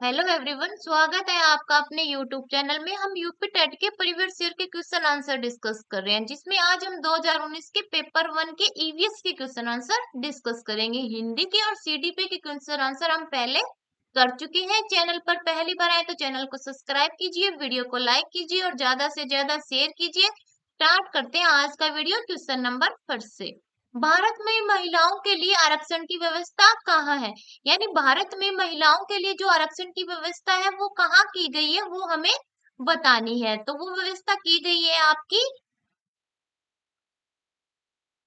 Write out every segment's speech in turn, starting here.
Hello everyone, स्वागत है आपका अपने यूट्यूब चैनल में। हम यूपी टेट के प्रीवियस ईयर के क्वेश्चन आंसर डिस्कस कर रहे हैं, जिसमें आज हम 2019 के पेपर वन के ईवीएस के क्वेश्चन आंसर डिस्कस करेंगे। हिंदी के और सीडीपी के क्वेश्चन आंसर हम पहले कर चुके हैं। चैनल पर पहली बार आए तो चैनल को सब्सक्राइब कीजिए, वीडियो को लाइक कीजिए और ज्यादा से ज्यादा शेयर कीजिए। स्टार्ट करते हैं आज का वीडियो क्वेश्चन नंबर फर्स्ट से। भारत में महिलाओं के लिए आरक्षण की व्यवस्था कहाँ है? यानी भारत में महिलाओं के लिए जो आरक्षण की व्यवस्था है वो कहाँ की गई है, वो हमें बतानी है। तो वो व्यवस्था की गई है आपकी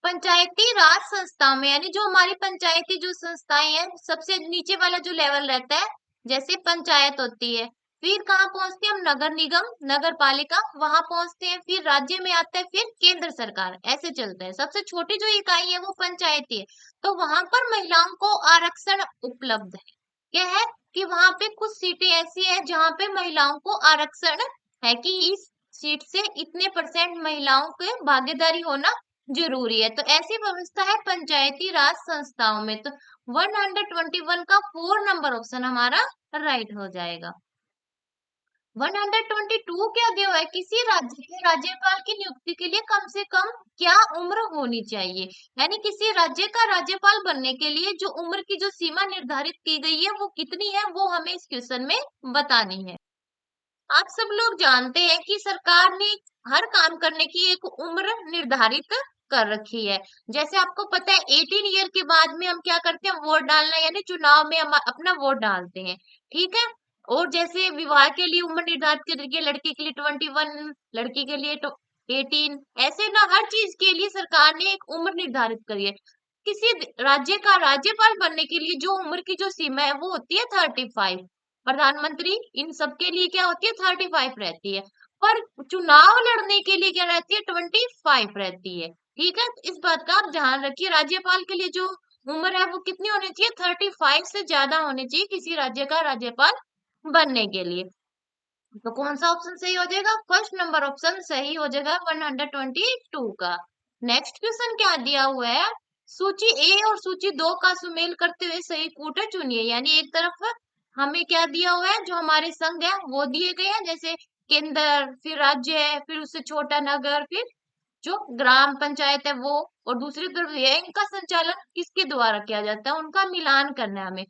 पंचायती राज संस्थाओं में। यानी जो हमारी पंचायती जो संस्थाएं हैं, सबसे नीचे वाला जो लेवल रहता है, जैसे पंचायत होती है, फिर कहाँ पहुंचते हैं हम? नगर निगम, नगर पालिका, वहां पहुंचते हैं। फिर राज्य में आता है, फिर केंद्र सरकार, ऐसे चलता है। सबसे छोटी जो इकाई है वो पंचायती है। तो वहां पर महिलाओं को आरक्षण उपलब्ध है। क्या है कि वहां पे कुछ सीटें ऐसी है जहां पे महिलाओं को आरक्षण है कि इस सीट से इतने परसेंट महिलाओं के भागीदारी होना जरूरी है। तो ऐसी व्यवस्था है पंचायती राज संस्थाओं में। तो 121 का 4 नंबर ऑप्शन हमारा राइट हो जाएगा। 122 क्या दिया हुआ है? किसी राज्य के राज्यपाल की नियुक्ति के लिए कम से कम क्या उम्र होनी चाहिए? यानी किसी राज्य का राज्यपाल बनने के लिए जो उम्र की जो सीमा निर्धारित की गई है वो कितनी है, वो हमें इस क्वेश्चन में बतानी है। आप सब लोग जानते हैं कि सरकार ने हर काम करने की एक उम्र निर्धारित कर रखी है। जैसे आपको पता है 18 ईयर के बाद में हम क्या करते हैं? वोट डालना, यानी चुनाव में हम अपना वोट डालते हैं। ठीक है। और जैसे विवाह के लिए उम्र निर्धारित कर रखी है, लड़के के लिए 21, लड़की के लिए 18। ऐसे ना हर चीज के लिए सरकार ने एक उम्र निर्धारित करी है। किसी राज्य का राज्यपाल बनने के लिए जो उम्र की जो सीमा है वो होती है 35। प्रधानमंत्री इन सब के लिए क्या होती है? 35 रहती है। पर चुनाव लड़ने के लिए क्या रहती है? 25 रहती है। ठीक है, तो इस बात का आप ध्यान रखिए। राज्यपाल के लिए जो उम्र है वो कितनी होनी चाहिए? 35 से ज्यादा होनी चाहिए किसी राज्य का राज्यपाल बनने के लिए। तो कौन सा ऑप्शन सही हो जाएगा? फर्स्ट नंबर ऑप्शन सही हो जाएगा 122 का। नेक्स्ट क्वेश्चन क्या दिया हुआ है? सूची ए और सूची 2 का सुमेल करते हुए सही कूटर चुनिए। यानी एक तरफ हमें क्या दिया हुआ है? जो हमारे संघ है वो दिए गए हैं, जैसे केंद्र, फिर राज्य है, फिर उससे छोटा नगर, फिर जो ग्राम पंचायत है वो। और दूसरी तरफ ये है, इनका संचालन किसके द्वारा किया जाता है, उनका मिलान करना है हमें।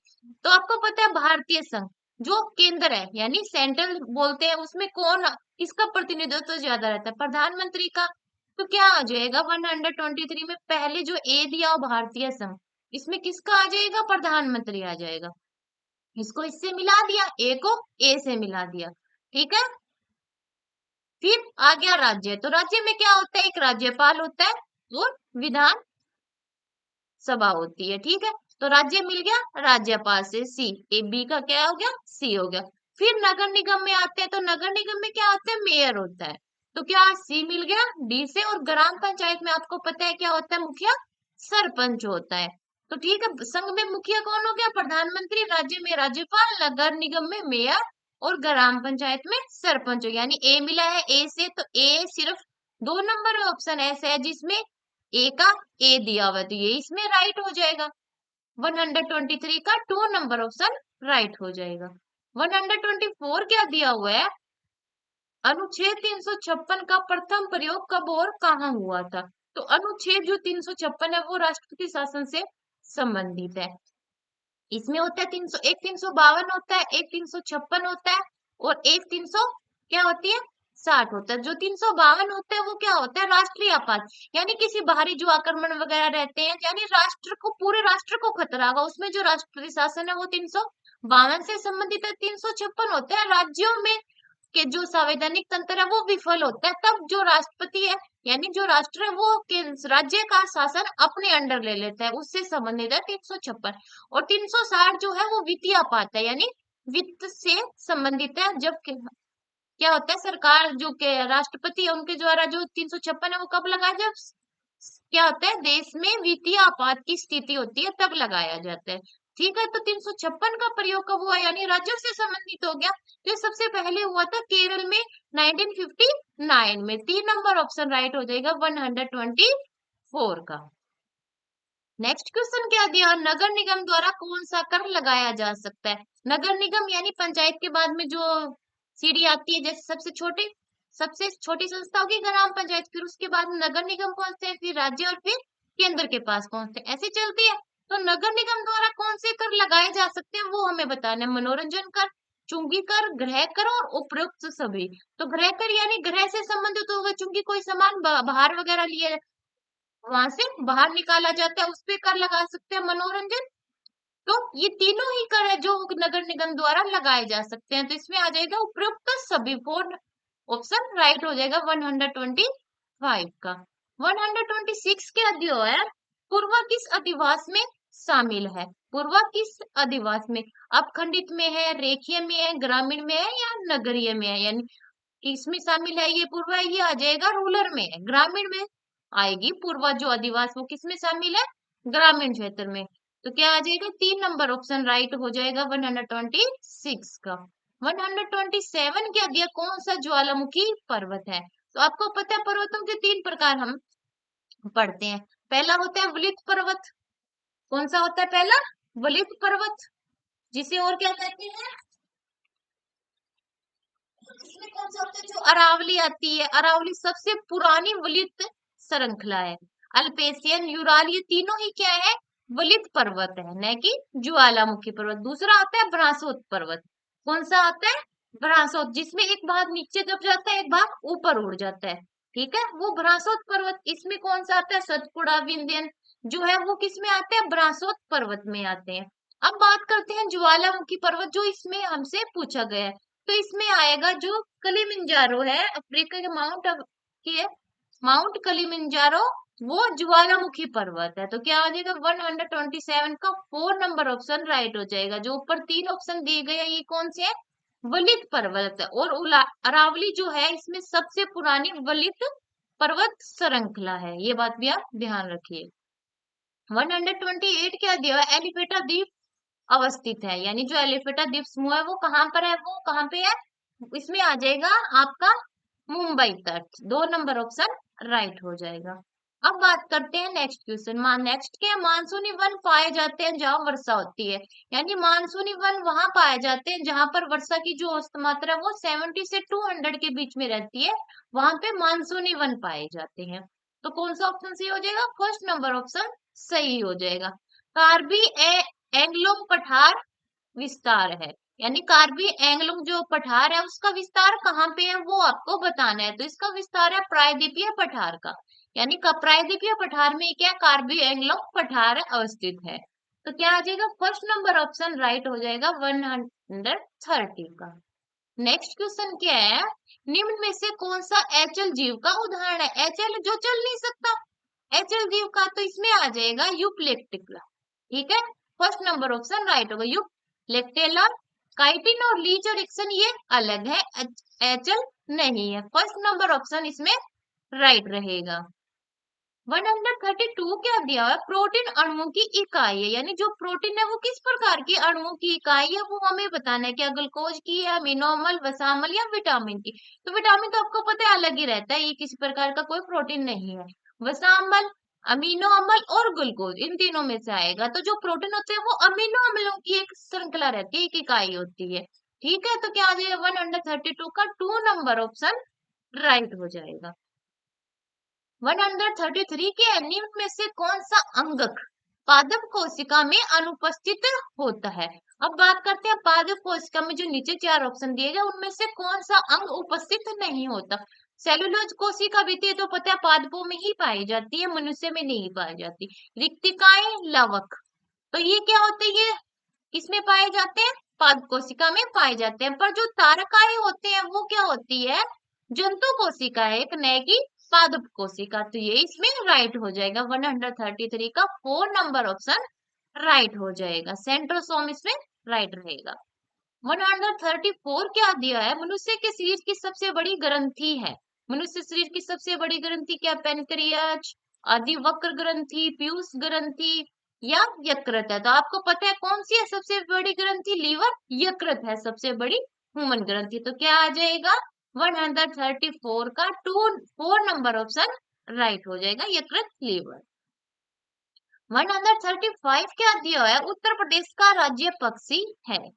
तो आपको पता है भारतीय संघ जो केंद्र है यानी सेंट्रल बोलते हैं, उसमें कौन, किसका प्रतिनिधित्व ज्यादा रहता है? प्रधानमंत्री का। तो क्या आ जाएगा 123 में? पहले जो ए दिया हो भारतीय संघ, इसमें किसका आ जाएगा? प्रधानमंत्री आ जाएगा। इसको इससे मिला दिया, ए को ए से मिला दिया। ठीक है। फिर आ गया राज्य। तो राज्य में क्या होता है? एक राज्यपाल होता है और विधान सभा होती है। ठीक है। तो राज्य मिल गया राज्यपाल से, सी। ए बी का क्या हो गया? सी हो गया। फिर नगर निगम में आते हैं, तो नगर निगम में क्या होता है? मेयर होता है। तो क्या सी मिल गया डी से। और ग्राम पंचायत में आपको पता है क्या होता है? मुखिया सरपंच होता है। तो ठीक है, संघ में मुखिया कौन हो गया? प्रधानमंत्री, राज्य में राज्यपाल, नगर निगम में मेयर और ग्राम पंचायत में सरपंच हो। यानी ए मिला है ए से। तो ए सिर्फ 2 नंबर ऑप्शन ऐसा है जिसमें ए का ए दिया हुआ है, तो ये इसमें राइट हो जाएगा। 123 का 2 नंबर ऑप्शन राइट हो जाएगा। 124 क्या दिया हुआ है? अनुच्छेद 356 का प्रथम प्रयोग कब और कहाँ हुआ था? तो अनुच्छेद जो 356 है वो राष्ट्रपति शासन से संबंधित है। इसमें होता है 300, एक 352 होता है, एक 356 होता है, और एक 300 क्या होती है? 60 होता है। जो 352 होता है वो क्या होता है? राष्ट्रीय आपात। यानी किसी बाहरी जो आक्रमण वगैरह रहते हैं, यानी राष्ट्र को, पूरे राष्ट्र को खतरा होगा, उसमें जो राष्ट्रपति शासन है वो 352 से संबंधित है। 356 होता है राज्यों में के जो संवैधानिक तंत्र है वो विफल होता है, तब जो राष्ट्रपति है यानी जो राष्ट्र है वो राज्य का शासन अपने अंडर ले लेता है, उससे संबंधित है 356। और 360 जो है वो वित्तीय आपात है, यानी वित्त से संबंधित है। जब क्या होता है? सरकार जो के राष्ट्रपति है उनके द्वारा जो 356 है वो कब लगाया? जब क्या होता है? देश में वित्तीय आपात की स्थिति होती है तब लगाया जाता है। ठीक है। तो 356 का प्रयोग कब हुआ? यानी राज्यों से संबंधित हो गया। तो ये सबसे पहले हुआ था केरल में 1959 में। 3 नंबर ऑप्शन राइट हो जाएगा 124 का। नेक्स्ट क्वेश्चन क्या दिया, नगर निगम द्वारा कौन सा कर लगाया जा सकता है। नगर निगम यानी पंचायत के बाद में जो सीढ़ी आती है, जैसे सबसे छोटी संस्था होगी ग्राम पंचायत, फिर उसके बाद नगर निगम पहुंचते हैं, फिर राज्य और फिर केंद्र के पास पहुंचते हैं, ऐसे चलती है। तो नगर निगम द्वारा कौन से कर लगाए जा सकते हैं वो हमें बताना है। मनोरंजन कर, चुंगी कर, गृह कर और उपरोक्त सभी। तो गृह कर यानी गृह से संबंधित होगा, चूंकि कोई सामान बाहर वगैरह लिए वहां से बाहर निकाला जाता है, उस पे कर लगा सकते हैं। मनोरंजन, तो ये तीनों ही कर है जो नगर निगम द्वारा लगाए जा सकते हैं। तो इसमें आ जाएगा उपरोक्त सभी, फोर ऑप्शन राइट हो जाएगा 125 का। 126 क्या दिया है, पूर्वा किस अधिवास में शामिल है। पूर्वा किस अधिवास में, अपखंडित में है, रेखीय में है, ग्रामीण में है या नगरीय में है, यानी इसमें शामिल है ये पूर्वा, ये आ जाएगा रूरल में है, ग्रामीण में आएगी। पूर्वा जो अधिवास वो किस में शामिल है, ग्रामीण क्षेत्र में। तो क्या आ जाएगा, 3 नंबर ऑप्शन राइट हो जाएगा 126 का। 127 क्या दिया, कौन सा ज्वालामुखी पर्वत है। तो आपको पता है पर्वतों के 3 प्रकार हम पढ़ते हैं। पहला होता है वलित पर्वत। कौन सा होता है पहला, वलित पर्वत, जिसे और क्या कहते हैं, इसमें कौन सा होता है, जो अरावली आती है, अरावली सबसे पुरानी वलित श्रृंखला है। अल्पेशियन, यूराल, ये तीनों ही क्या है, वलित पर्वत है, न कि ज्वालामुखी पर्वत। दूसरा आता है ब्रासोत पर्वत। कौन सा आता है, ब्रासोत, जिसमें एक भाग नीचे दब जाता है, एक भाग ऊपर उड़ जाता है, ठीक है, वो ब्रासोत पर्वत। इसमें कौन सा आता है, सतपुड़ा, विंध्यन जो है वो किस में आते हैं, ब्रासोत पर्वत में आते हैं। अब बात करते हैं ज्वालामुखी पर्वत, जो इसमें हमसे पूछा गया है। तो इसमें आएगा जो कलिमंजारो है, अफ्रीका के माउंट की है, माउंट कलिमंजारो, वो ज्वालामुखी पर्वत है। तो क्या आ जाएगा 127 का 4 नंबर ऑप्शन राइट हो जाएगा। जो ऊपर 3 ऑप्शन दिए गए हैं ये कौन से है, वलित पर्वत है। और अरावली जो है इसमें सबसे पुरानी वलित पर्वत श्रृंखला है, ये बात भी आप ध्यान रखिए। 128 क्या दिया है, एलिफेटा द्वीप अवस्थित है, यानी जो एलिफेटा द्वीप समूह है वो कहाँ पर है, वो कहाँ पे है, इसमें आ जाएगा आपका मुंबई तट। 2 नंबर ऑप्शन राइट हो जाएगा। अब बात करते हैं नेक्स्ट क्वेश्चन। नेक्स्ट क्या है, मानसूनी वन पाए जाते हैं जहां वर्षा होती है, यानी मानसूनी वन वहां पाए जाते हैं जहां पर वर्षा की जो औसत मात्रा है वो 70 से 200 के बीच में रहती है, वहां पे मानसूनी वन पाए जाते हैं। तो कौन सा ऑप्शन सही हो जाएगा, फर्स्ट नंबर ऑप्शन सही हो जाएगा। कार्बी एंग्लोंग पठार विस्तार है, यानी कार्बी एंगलोंग जो पठार है उसका विस्तार कहाँ पे है वो आपको बताना है। तो इसका विस्तार है प्रायद्वीपीय पठार का, यानी प्रायद्वीपीय पठार में क्या, कार्बी एंगलोंग पठार अवस्थित है। तो क्या आ जाएगा, फर्स्ट नंबर ऑप्शन राइट हो जाएगा 130 का। नेक्स्ट क्वेश्चन क्या है, निम्न में से कौन सा एचल जीव का उदाहरण है। एचल जो चल नहीं सकता, एचल जीव का, तो इसमें आ जाएगा यूप्लेक्टिका, ठीक है, फर्स्ट नंबर ऑप्शन राइट होगा। यूप्लेक्टेला, काइटिन और लीच और एक्सन ये अलग है, एचल नहीं है, फर्स्ट नंबर ऑप्शन इसमें राइट रहेगा। 132 क्या दिया है, प्रोटीन अणुओं की इकाई है, यानी जो प्रोटीन है वो किस प्रकार की अणुओं की इकाई है वो हमें बताना है, क्या ग्लूकोज की या अमीनोमल, वसामल या विटामिन की। तो विटामिन तो आपको पता है अलग ही रहता है, ये किसी प्रकार का कोई प्रोटीन नहीं है। वसामल, अमीनो अम्ल और ग्लूकोज, इन तीनों में से आएगा। तो जो प्रोटीन होते हैं वो अमीनो अम्लों की एक श्रृंखला रहती है, एक इकाई होती है, ठीक है। तो क्या आ जाएगा 132 का 2 नंबर ऑप्शन राइट हो जाएगा। 133 के निम्न में से कौन सा अंगक पादप कोशिका में अनुपस्थित होता है। अब बात करते हैं पादप कोशिका में जो नीचे 4 ऑप्शन दिए गए उनमें से कौन सा अंग उपस्थित नहीं होता। सेलुलोज कोशिका भी थी तो पता है पादपों में ही पाई जाती है, मनुष्य में नहीं पाई जाती। रिक्तिकाएं, लवक, तो ये क्या होते हैं, ये किसमें पाए जाते हैं, पादप कोशिका में पाए जाते हैं। पर जो तारकाएं होते हैं वो क्या होती है, जंतु कोशिका है एक, नए की पादप कोशिका। तो ये इसमें राइट हो जाएगा 133 का 4 नंबर ऑप्शन राइट हो जाएगा। सेंट्रोसोम इसमें राइट रहेगा। 134 क्या दिया है, मनुष्य के शरीर की सबसे बड़ी ग्रंथि है। मनुष्य शरीर की सबसे बड़ी ग्रंथि क्या, पेनक्रियाज, अधिवक्र ग्रंथि, पीयूष ग्रंथि या यकृत है। तो आपको पता है कौन सी है सबसे बड़ी ग्रंथि, लीवर, यकृत है सबसे बड़ी ह्यूमन ग्रंथि। तो क्या आ जाएगा 134 का 4 नंबर ऑप्शन राइट हो जाएगा, यकृत, लीवर। 135 क्या दिया है? उत्तर प्रदेश का राज्य पक्षी है।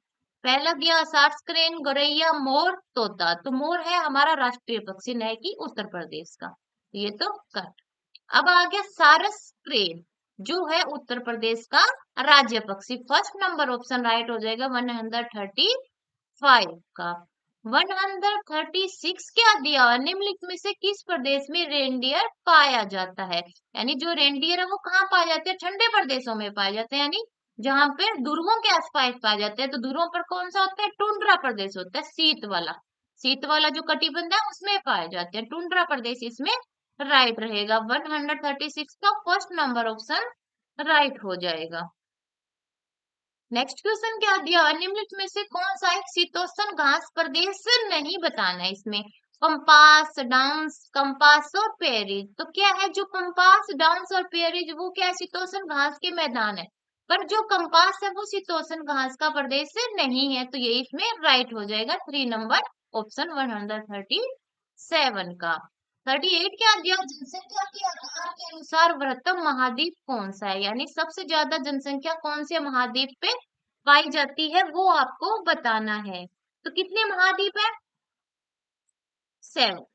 पहला दिया सार्स क्रेन, गौरैया, मोर, तोता। तो मोर है हमारा राष्ट्रीय पक्षी, न कि उत्तर प्रदेश का। ये तो कट। अब आ गया सारस क्रेन, जो है उत्तर प्रदेश का राज्य पक्षी। फर्स्ट नंबर ऑप्शन राइट हो जाएगा 135 का। 136 क्या दिया हुआ? निम्नलिखित में से किस प्रदेश में रेनडियर पाया जाता है? यानी जो रेनडियर है वो कहाँ पाए जाते हैं? ठंडे प्रदेशों में पाए जाते हैं, यानी जहां पे ध्रुवों के आसपास पाए जाते हैं। तो ध्रुवों पर कौन सा होता है? टुंड्रा प्रदेश होता है, शीत वाला। शीत वाला जो कटिबंध है उसमें पाए जाते हैं। टुंड्रा प्रदेश इसमें राइट रहेगा। 136 का फर्स्ट नंबर ऑप्शन राइट हो जाएगा। नेक्स्ट क्वेश्चन क्या दिया? निम्नलिखित में से कौन सा एक शीतोष्ण घास प्रदेश नहीं बताना है? इसमें पंपास, डांस, कंपास और पेरिज। तो क्या है जो पंपास, डांस और पेरिज, वो क्या है? शीतोष्ण घास के मैदान है। पर जो कंपास है वो शीतोष्ण घास का प्रदेश नहीं है। तो ये इसमें राइट हो जाएगा 3 नंबर ऑप्शन 137 का। 38 क्या दिया? जनसंख्या के आधार के अनुसार वृहत्तम महाद्वीप कौन सा है? यानी सबसे ज्यादा जनसंख्या कौन से महाद्वीप पे पाई जाती है वो आपको बताना है। तो कितने महाद्वीप है? 7।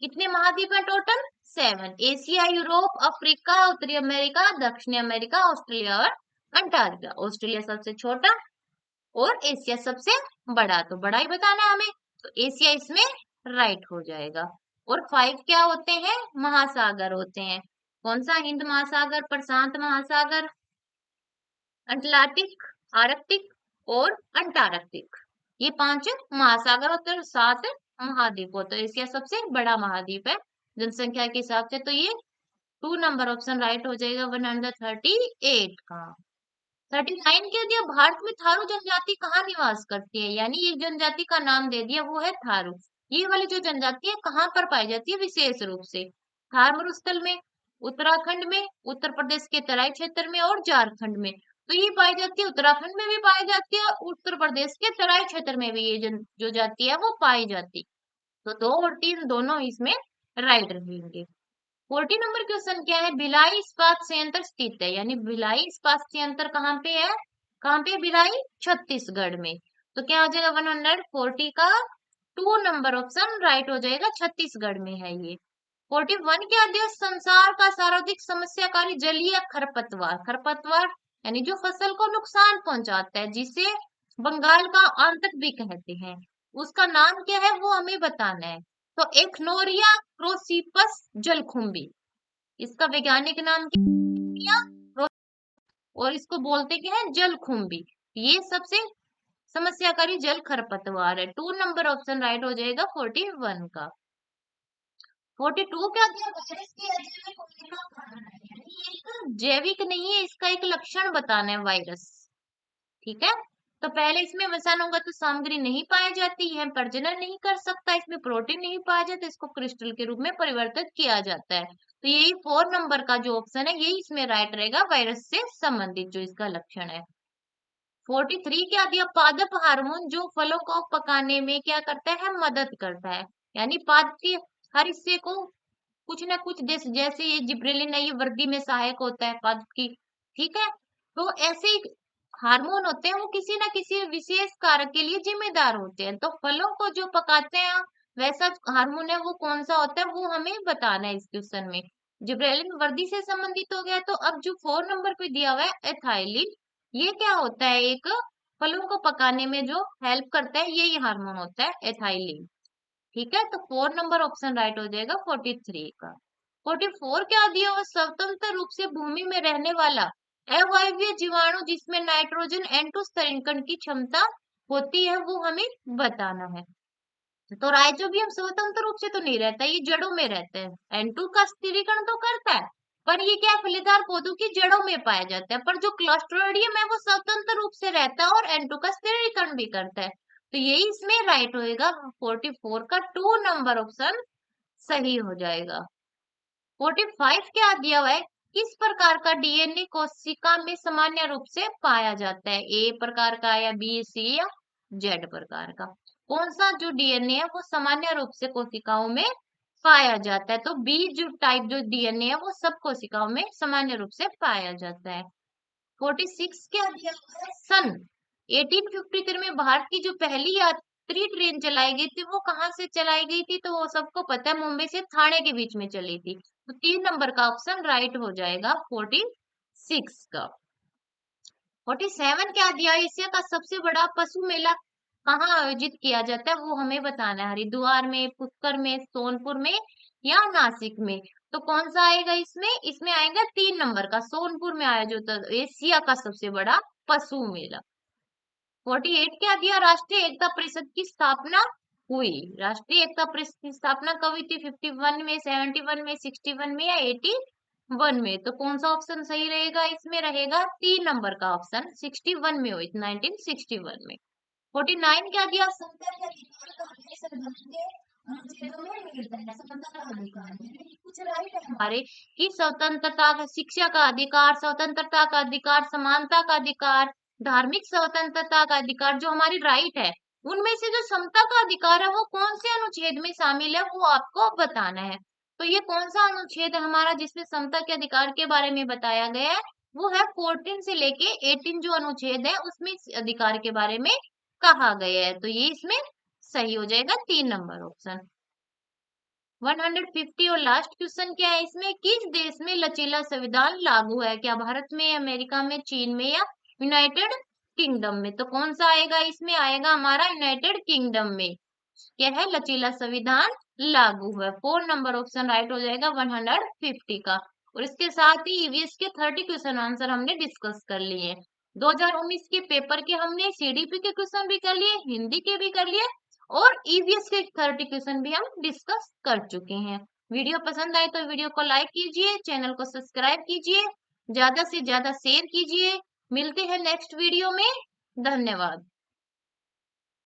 कितने महाद्वीप है टोटल? 7। एशिया, यूरोप, अफ्रीका, उत्तरी अमेरिका, दक्षिणी अमेरिका, ऑस्ट्रेलिया और अंटार्कटिका। ऑस्ट्रेलिया सबसे छोटा और एशिया सबसे बड़ा, तो बड़ा ही बताना है हमें। तो एशिया इसमें राइट हो जाएगा। और 5 क्या होते हैं? महासागर होते हैं। कौन सा? हिंद महासागर, प्रशांत महासागर, अटलांटिक, आर्कटिक और अंटार्कटिक। ये 5 महासागर होते हैं और 7 महाद्वीप होते हैं। एशिया सबसे बड़ा महाद्वीप है जनसंख्या के हिसाब से। तो ये 2 नंबर ऑप्शन राइट हो जाएगा 138 का। 39 कह दिया? भारत में थारू जनजाति कहाँ निवास करती है? यानी एक जनजाति का नाम दे दिया, वो है थारू। ये वाली जो जनजाति है कहाँ पर पाई जाती है विशेष रूप से? थार मरुस्थल में, उत्तराखंड में, उत्तर प्रदेश के तराई क्षेत्र में और झारखंड में। तो ये पाई जाती है, उत्तराखंड में भी पाई जाती है और उत्तर प्रदेश के तराई क्षेत्र में भी ये जो जाति है वो पाई जाती। तो 2 और 3 दोनों इसमें राइट रहेंगे। 40 नंबर क्वेश्चन क्या है? भिलाई इस्पात संयंत्र स्थित है। यानी भिलाई इस्पात संयंत्र कहाँ पे है? कहाँ पे? भिलाई, छत्तीसगढ़ में। तो क्या हो जाएगा 140 का 2 नंबर ऑप्शन राइट हो जाएगा, छत्तीसगढ़ में है ये। 41 क्या दिया? संसार का सर्वाधिक समस्याकारी जलीय खरपतवार। खरपतवार यानी जो फसल को नुकसान पहुंचाता है, जिसे बंगाल का आंतक भी कहते हैं, उसका नाम क्या है वो हमें बताना है। तो एक्नोरिया क्रोसिपस जलकुंभी, इसका वैज्ञानिक नाम क्या? और इसको बोलते क्या है? जलकुंभी। ये सबसे समस्याकारी जल खरपतवार है। 2 नंबर ऑप्शन राइट हो जाएगा 41 का। 42 क्या दिया? वायरस की अजैविक होने का कारण है। यानी ये एक जैविक नहीं है, इसका एक लक्षण बताना है वायरस। ठीक है। तो पहले इसमें वसानुगत सामग्री नहीं पाई जाती है, प्रजनन नहीं कर सकता, इसमें प्रोटीन नहीं पाया जाता, इसको क्रिस्टल के रूप में परिवर्तित किया जाता है। तो यही 4 नंबर का जो ऑप्शन है यही इसमें राइट रहेगा, वायरस से संबंधित जो इसका लक्षण है। 43 क्या दिया? पादप हार्मोन जो फलों को पकाने में क्या करता है? मदद करता है। यानी पादप के हर हिस्से को कुछ ना कुछ जैसे ये जिब्रेलिन है, ये वृद्धि में सहायक होता है पादप की। ठीक है। तो ऐसे ही हार्मोन होते हैं, वो किसी ना किसी विशेष कारक के लिए जिम्मेदार होते हैं। तो फलों को जो पकाते हैं वैसा हार्मोन है वो कौन सा होता है वो हमें बताना है इस क्वेश्चन में। जिब्रेलिन वृद्धि से संबंधित हो गया। तो अब जो 4 नंबर पे दिया हुआ है एथाइलिन, ये क्या होता है? एक फलों को पकाने में जो हेल्प करता है यही हार्मोन होता है एथाइलिन। ठीक है। तो 4 नंबर ऑप्शन राइट हो जाएगा 43 का। 44 क्या दिया हुआ? स्वतंत्र रूप से भूमि में रहने वाला अवायवीय जीवाणु जिसमें नाइट्रोजन एंटोस्टैरिकन की क्षमता होती है वो हमें बताना है। तो राइजोबियम स्वतंत्र रूप से तो नहीं रहता, ये जड़ों में रहता है। एंटू का स्थिरीकरण तो करता है, पर ये क्या है? फलीदार पौधों की जड़ों में पाया जाता है। पर जो क्लस्ट्रोडियम है वो स्वतंत्र रूप से रहता है और एंटू का स्थिरीकरण भी करता है। तो यही इसमें राइट होएगा 44 का 2 नंबर ऑप्शन सही हो जाएगा। 45 क्या दिया हुआ है? किस प्रकार का डीएनए कोशिका में सामान्य रूप से पाया जाता है? ए प्रकार का या बी, सी या जेड प्रकार का? कौन सा जो डीएनए है वो सामान्य रूप से कोशिकाओं में पाया जाता है। तो बी जो टाइप जो डीएनए है वो सब कोशिकाओं में सामान्य रूप से पाया जाता है। 46 क्या दिया हुआ है? सन 1853 में भारत की जो पहली यात्री ट्रेन चलाई गई थी वो कहाँ से चलाई गई थी? तो वो सबको पता है, मुंबई से थाने के बीच में चली थी। तो 3 नंबर का ऑप्शन राइट हो जाएगा 46 का। 47 क्या दिया? एशिया का सबसे बड़ा पशु मेला कहाँ आयोजित किया जाता है वो हमें बताना है। हरिद्वार में, पुष्कर में, सोनपुर में या नासिक में? तो कौन सा आएगा इसमें? इसमें आएगा 3 नंबर का, सोनपुर में आयोजित एशिया का सबसे बड़ा पशु मेला। 48 क्या दिया? राष्ट्रीय एकता परिषद की स्थापना हुई। राष्ट्रीय एकता परिषद की स्थापना कब हुई थी? 51 में, 71 में, 61 में या 81 में? तो कौन सा ऑप्शन सही रहेगा? इसमें रहेगा 3 नंबर का ऑप्शन, 61 में हुई, 1961 में। 49 क्या दिया? समता के अधिकार का हमें संविधान के अनुच्छेदों में मिलता है। समता का अधिकार यानी कि कुछ राइट है हमारे कि स्वतंत्रता, शिक्षा का अधिकार, स्वतंत्रता का अधिकार, समानता का अधिकार, धार्मिक स्वतंत्रता का अधिकार, जो हमारी राइट है, उनमें से जो समता का अधिकार है वो कौन से अनुच्छेद में शामिल है वो आपको बताना है। तो ये कौन सा अनुच्छेद है हमारा जिसमें समता के अधिकार के बारे में बताया गया है? वो है 14 से लेके 18 जो अनुच्छेद है उसमें इस अधिकार के बारे में कहा गया है। तो ये इसमें सही हो जाएगा 3 नंबर ऑप्शन। 150 और लास्ट क्वेश्चन क्या है इसमें? किस देश में लचीला संविधान लागू है? क्या भारत में, अमेरिका में, चीन में या यूनाइटेड किंगडम में? तो कौन सा आएगा? इसमें आएगा हमारा यूनाइटेड किंगडम में क्या है? लचीला संविधान लागू है। 4 नंबर ऑप्शन राइट हो जाएगा 150 का। और इसके साथ ही ईवीएस के 30 क्वेश्चन आंसर हमने डिस्कस कर लिए। 2019 के पेपर के हमने सीडीपी के क्वेश्चन भी कर लिए, हिंदी के भी कर लिए और ईवीएस के 30 क्वेश्चन भी हम डिस्कस कर चुके हैं। वीडियो पसंद आए तो वीडियो को लाइक कीजिए, चैनल को सब्सक्राइब कीजिए, ज्यादा से ज्यादा शेयर कीजिए। मिलते हैं नेक्स्ट वीडियो में। धन्यवाद।